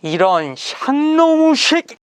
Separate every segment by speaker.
Speaker 1: 이런 샹놈의 새끼.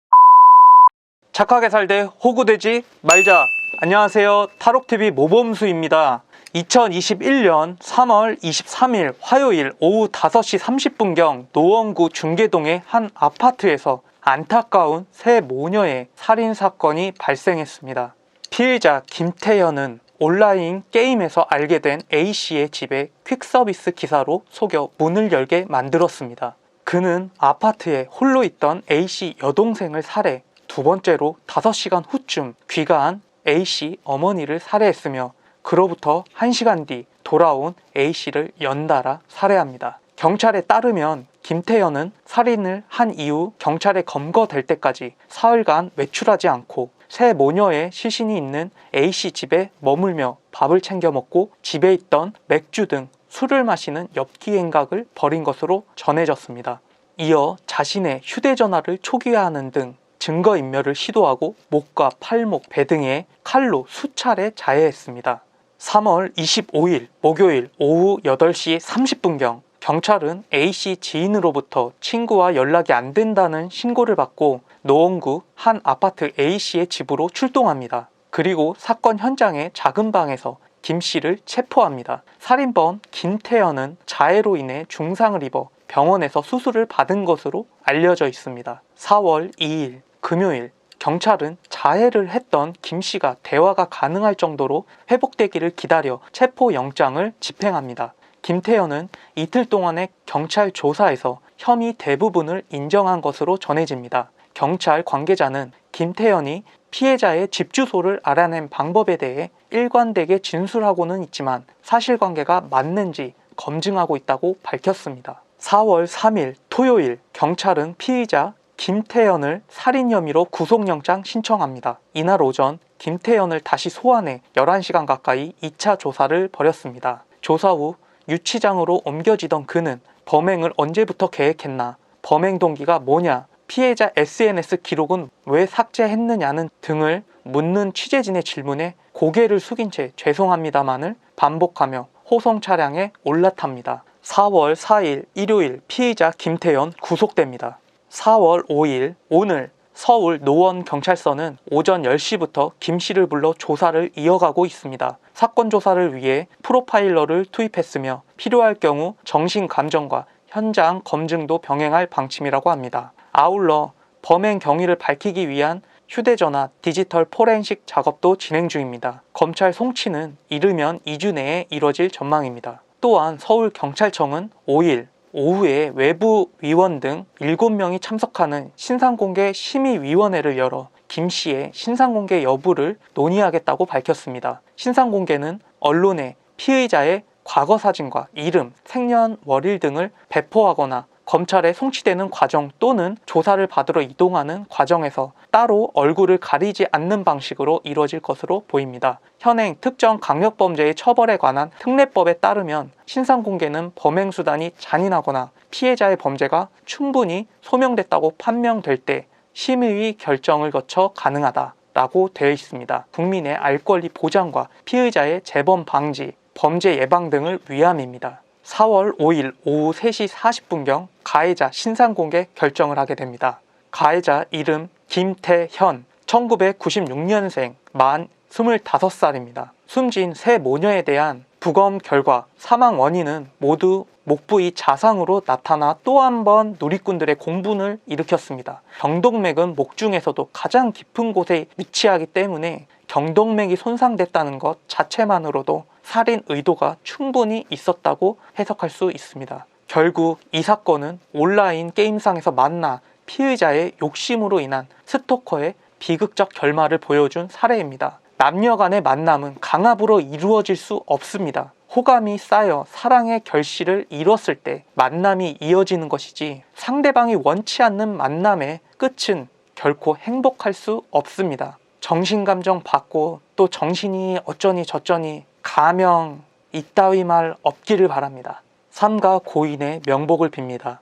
Speaker 1: 착하게 살되 호구되지 말자. 안녕하세요, 탈옥TV 모범수입니다. 2021년 3월 23일 화요일 오후 5시 30분경 노원구 중계동의 한 아파트에서 안타까운 세 모녀의 살인사건이 발생했습니다. 피해자 김태현은 온라인 게임에서 알게 된 A씨의 집에 퀵서비스 기사로 속여 문을 열게 만들었습니다. 그는 아파트에 홀로 있던 A씨 여동생을 살해, 두 번째로 5시간 후쯤 귀가한 A씨 어머니를 살해했으며 그로부터 1시간 뒤 돌아온 A씨를 연달아 살해합니다. 경찰에 따르면 김태현은 살인을 한 이후 경찰에 검거될 때까지 사흘간 외출하지 않고 세 모녀의 시신이 있는 A씨 집에 머물며 밥을 챙겨 먹고 집에 있던 맥주 등 술을 마시는 엽기 행각을 벌인 것으로 전해졌습니다. 이어 자신의 휴대전화를 초기화하는 등 증거인멸을 시도하고 목과 팔목, 배 등에 칼로 수차례 자해했습니다. 3월 25일 목요일 오후 8시 30분경 경찰은 A씨 지인으로부터 친구와 연락이 안 된다는 신고를 받고 노원구 한 아파트 A씨의 집으로 출동합니다. 그리고 사건 현장의 작은 방에서 김씨를 체포합니다. 살인범 김태현은 자해로 인해 중상을 입어 병원에서 수술을 받은 것으로 알려져 있습니다. 4월 2일 금요일 경찰은 자해를 했던 김씨가 대화가 가능할 정도로 회복되기를 기다려 체포영장을 집행합니다. 김태현은 이틀 동안의 경찰 조사에서 혐의 대부분을 인정한 것으로 전해집니다. 경찰 관계자는 김태현이 피해자의 집 주소를 알아낸 방법에 대해 일관되게 진술하고는 있지만 사실관계가 맞는지 검증하고 있다고 밝혔습니다. 4월 3일 토요일 경찰은 피의자 김태현을 살인 혐의로 구속영장 신청합니다. 이날 오전 김태현을 다시 소환해 11시간 가까이 2차 조사를 벌였습니다. 조사 후 유치장으로 옮겨지던 그는 범행을 언제부터 계획했나, 범행 동기가 뭐냐, 피해자 SNS 기록은 왜 삭제했느냐는 등을 묻는 취재진의 질문에 고개를 숙인 채 죄송합니다만을 반복하며 호송 차량에 올라탑니다. 4월 4일 일요일 피의자 김태현 구속됩니다. 4월 5일 오늘 서울 노원경찰서는 오전 10시부터 김씨를 불러 조사를 이어가고 있습니다. 사건 조사를 위해 프로파일러를 투입했으며 필요할 경우 정신감정과 현장 검증도 병행할 방침이라고 합니다. 아울러 범행 경위를 밝히기 위한 휴대전화 디지털 포렌식 작업도 진행 중입니다. 검찰 송치는 이르면 2주 내에 이뤄질 전망입니다. 또한 서울경찰청은 5일 오후에 외부 위원 등 7명이 참석하는 신상공개 심의위원회를 열어 김씨의 신상공개 여부를 논의하겠다고 밝혔습니다. 신상공개는 언론에 피의자의 과거 사진과 이름, 생년월일 등을 배포하거나 검찰에 송치되는 과정 또는 조사를 받으러 이동하는 과정에서 따로 얼굴을 가리지 않는 방식으로 이루어질 것으로 보입니다. 현행 특정 강력범죄의 처벌에 관한 특례법에 따르면 신상공개는 범행수단이 잔인하거나 피해자의 범죄가 충분히 소명됐다고 판명될 때 심의위 결정을 거쳐 가능하다라고 되어 있습니다. 국민의 알 권리 보장과 피의자의 재범 방지, 범죄 예방 등을 위함입니다. 4월 5일 오후 3시 40분경 가해자 신상공개 결정을 하게 됩니다. 가해자 이름 김태현, 1996년생, 만 25살입니다. 숨진 세 모녀에 대한 부검 결과 사망 원인은 모두 목 부위 자상으로 나타나 또 한 번 누리꾼들의 공분을 일으켰습니다. 경동맥은 목 중에서도 가장 깊은 곳에 위치하기 때문에 경동맥이 손상됐다는 것 자체만으로도 살인 의도가 충분히 있었다고 해석할 수 있습니다. 결국 이 사건은 온라인 게임상에서 만나 피의자의 욕심으로 인한 스토커의 비극적 결말을 보여준 사례입니다. 남녀 간의 만남은 강압으로 이루어질 수 없습니다. 호감이 쌓여 사랑의 결실을 이뤘을 때 만남이 이어지는 것이지 상대방이 원치 않는 만남의 끝은 결코 행복할 수 없습니다. 정신감정 받고 또 정신이 어쩌니 저쩌니 가명 이따위 말 없기를 바랍니다. 삼가 고인의 명복을 빕니다.